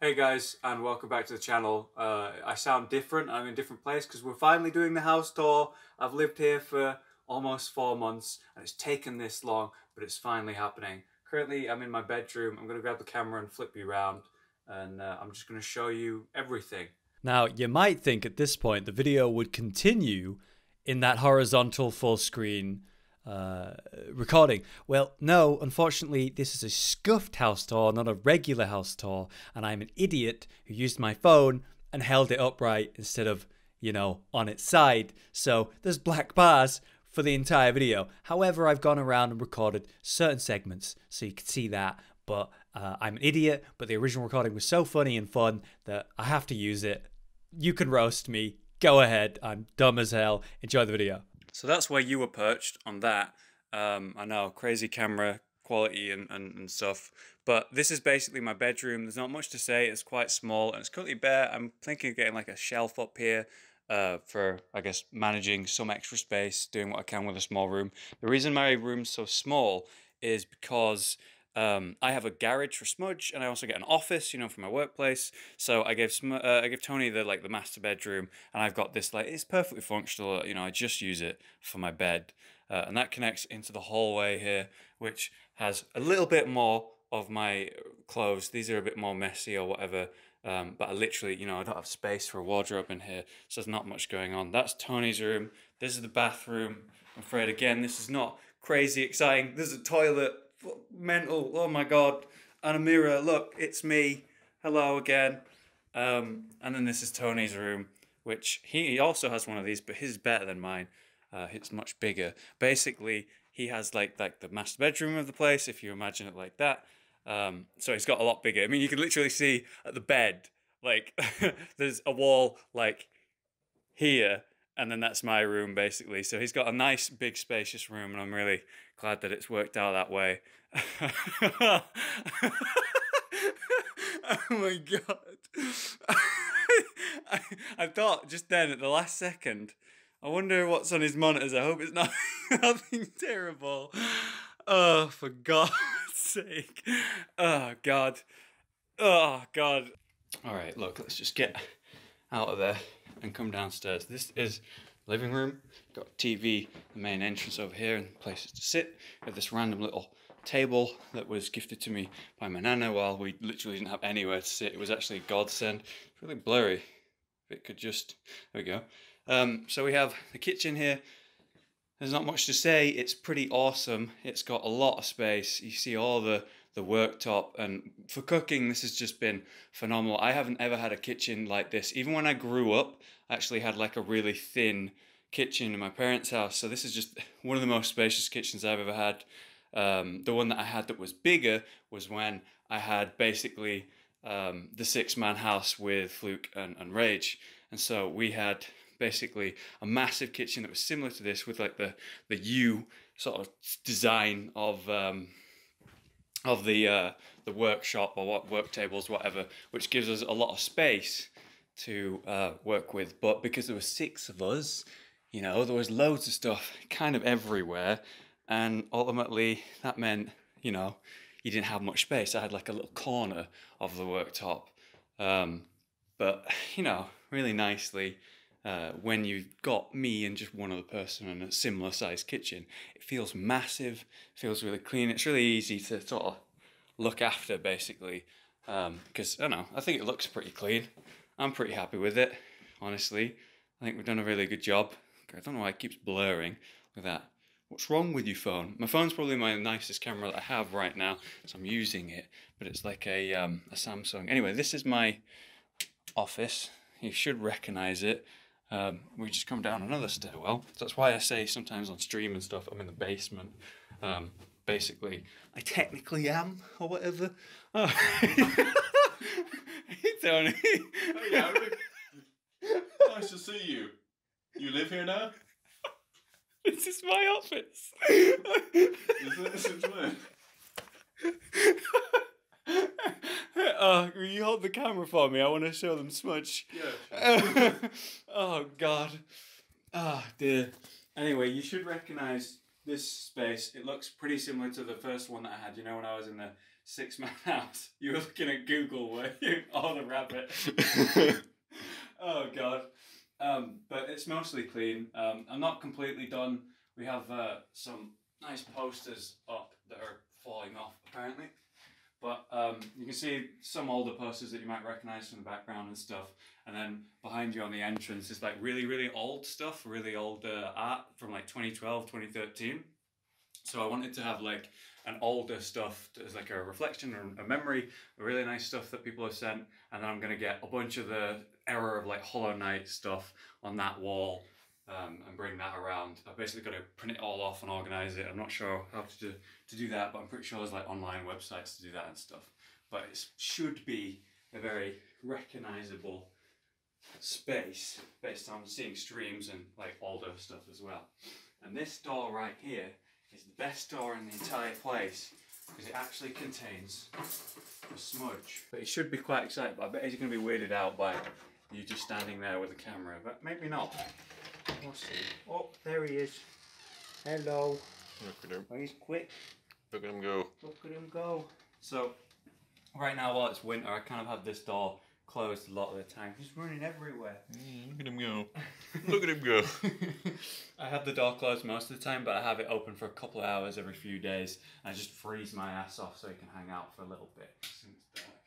Hey guys, and welcome back to the channel. I sound different, I'm in a different place because we're finally doing the house tour. I've lived here for almost 4 months and it's taken this long, but it's finally happening. Currently I'm in my bedroom. I'm going to grab the camera and flip you around and I'm just going to show you everything. Now, you might think at this point the video would continue in that horizontal full screen recording. Well, no, unfortunately, this is a scuffed house tour, not a regular house tour, and I'm an idiot who used my phone and held it upright instead of, on its side. So there's black bars for the entire video. However, I've gone around and recorded certain segments so you can see that. But I'm an idiot, but the original recording was so funny and fun that I have to use it. You can roast me. Go ahead. I'm dumb as hell. Enjoy the video. So that's where you were perched on that. I know, crazy camera quality and stuff. But this is basically my bedroom. There's not much to say. It's quite small and it's currently bare. I'm thinking of getting like a shelf up here for, I guess, managing some extra space, doing what I can with a small room. The reason my room's so small is because I have a garage for Smudge, and I also get an office, for my workplace. So I gave Tony the master bedroom, and I've got this it's perfectly functional. I just use it for my bed, and that connects into the hallway here, which has a little bit more of my clothes. These are a bit more messy or whatever. But I literally, I don't have space for a wardrobe in here, so there's not much going on. That's Tony's room. This is the bathroom. I'm afraid, again, this is not crazy exciting. There's a toilet. Mental, oh my god, and a mirror. Look, it's me. Hello again. And then this is Tony's room, which he also has one of these, but his is better than mine. It's much bigger. Basically, he has like the master bedroom of the place, if you imagine it like that. So he's got a lot bigger. I mean, you can literally see at the bed, there's a wall like here, and then that's my room basically. So he's got a nice big spacious room, and I'm really glad that it's worked out that way. Oh my god. I thought just then at the last second, I wonder what's on his monitors. I hope it's not nothing terrible. Oh, for God's sake. Oh god. Oh god. Alright, look, let's just get out of there and come downstairs. This is living room. Got a TV, the main entrance over here, and places to sit. We have this random little table that was gifted to me by my nana while we literally didn't have anywhere to sit. It was actually a godsend. It's really blurry. If it could just, there we go. So we have the kitchen here. There's not much to say. It's pretty awesome. It's got a lot of space. You see all the worktop, and for cooking this has just been phenomenal. I haven't ever had a kitchen like this. Even when I grew up, I actually had like a really thin kitchen in my parents' house. So this is just one of the most spacious kitchens I've ever had. The one that I had that was bigger was when I had basically the 6-man house with Fluke and Rage. And so we had basically a massive kitchen that was similar to this with like the U sort of design of the workshop or what work tables, whatever, which gives us a lot of space to work with. But because there were 6 of us, there was loads of stuff kind of everywhere, and ultimately that meant you didn't have much space. I had like a little corner of the worktop, but really nicely. When you've got me and just one other person in a similar sized kitchen, it feels massive, feels really clean. It's really easy to sort of look after basically, because I don't know, I think it looks pretty clean. I'm pretty happy with it, honestly. I think we've done a really good job. I don't know why it keeps blurring. Look at that. What's wrong with your phone? My phone's probably my nicest camera that I have right now, so I'm using it, but it's like a Samsung. Anyway, this is my office. You should recognize it. We just come down another stairwell. So that's why I say sometimes on stream and stuff I'm in the basement. Basically, I technically am, or whatever. Oh. Hey, Tony. Oh, yeah, nice to see you. You live here now? This is my office. Is it since when? Oh, will you hold the camera for me? I want to show them Smudge. Yeah. Sure. Oh, God. Oh, dear. Anyway, you should recognise this space. It looks pretty similar to the first one that I had, when I was in the 6-man house. You were looking at Google, were you? Oh, the rabbit. Oh God. But it's mostly clean. I'm not completely done. We have some nice posters up that are falling off apparently. But you can see some older posters that you might recognise from the background and stuff. And then behind you on the entrance is like really, really old stuff, really old art from like 2012, 2013. So I wanted to have like an older stuff as like a reflection or a memory, really nice stuff that people have sent. And then I'm going to get a bunch of the era of like Hollow Knight stuff on that wall and bring that around. I've basically got to print it all off and organise it. I'm not sure how to do that, but I'm pretty sure there's like online websites to do that and stuff. But it should be a very recognisable space based on seeing streams and like older stuff as well. And this door right here is the best door in the entire place because it actually contains a smudge. But he should be quite excited, but I bet he's going to be weirded out by you just standing there with a camera, but maybe not. We'll see. Oh, there he is. Hello. Look at him. Oh, he's quick. Look at him go. Look at him go. So, right now while it's winter, I kind of have this door closed a lot of the time. He's running everywhere. Look at him go. Look at him go. I have the door closed most of the time, but I have it open for a couple of hours every few days. I just freeze my ass off so he can hang out for a little bit. Since it's dark.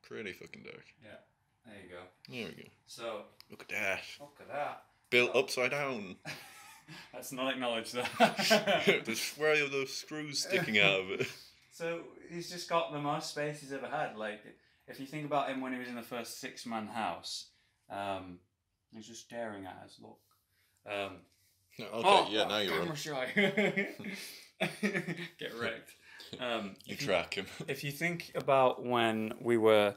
Pretty fucking dark. Yeah, there you go. There we go. So, look at that. Look at that. Built upside down. Let's not acknowledge that. Where are those screws sticking out of it? So he's just got the most space he's ever had. Like, if you think about him when he was in the first 6-man house, he's just staring at us. Look. Okay, yeah, now you're on. Shy. Get wrecked. You track him. If you think about when we were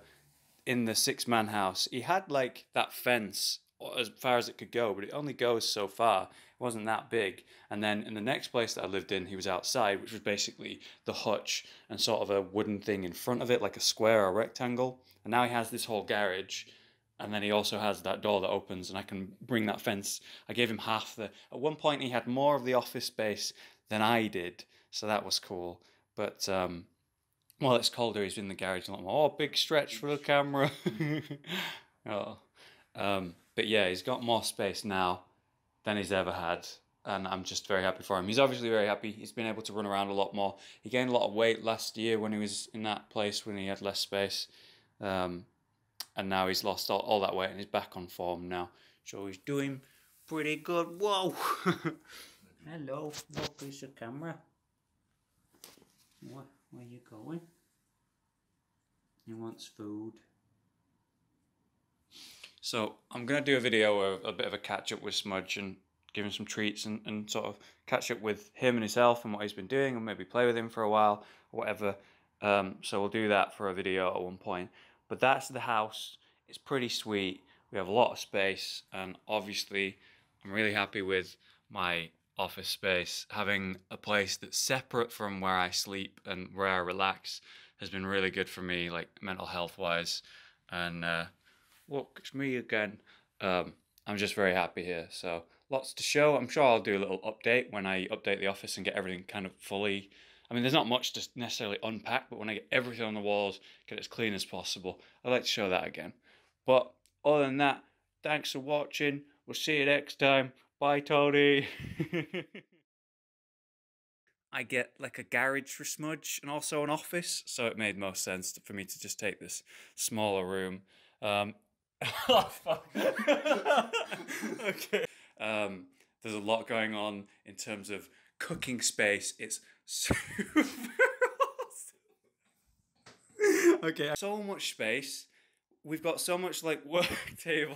in the 6-man house, he had like that fence as far as it could go, but it only goes so far. It wasn't that big. And then in the next place that I lived in, he was outside, which was basically the hutch and sort of a wooden thing in front of it, like a square or rectangle. And now he has this whole garage. And then he also has that door that opens, and I can bring that fence. I gave him half the... At one point, he had more of the office space than I did, so that was cool. But while it's colder, he's in the garage a lot more. Oh, big stretch for the camera. Oh. But yeah, he's got more space now than he's ever had, and I'm just very happy for him. He's obviously very happy. He's been able to run around a lot more. He gained a lot of weight last year when he was in that place when he had less space, and now he's lost all that weight and he's back on form now. So he's doing pretty good. Whoa! Hello, look, there's a camera. Where are you going? He wants food. So I'm going to do a video of a bit of a catch up with Smudge and give him some treats and sort of catch up with him and himself and what he's been doing and maybe play with him for a while or whatever. So we'll do that for a video at one point. But that's the house. It's pretty sweet. We have a lot of space, and obviously I'm really happy with my office space. Having a place that's separate from where I sleep and where I relax has been really good for me, like mental health wise. And look, it's me again. I'm just very happy here. So lots to show. I'm sure I'll do a little update when I update the office and get everything kind of fully. I mean, there's not much to necessarily unpack, but when I get everything on the walls, get it as clean as possible, I'd like to show that again. But other than that, thanks for watching. We'll see you next time. Bye, Tony. I get like a garage for Smudge and also an office, so it made most sense for me to just take this smaller room. Oh, fuck. Okay. There's a lot going on in terms of cooking space. It's super awesome. Okay, so much space. We've got so much like work table.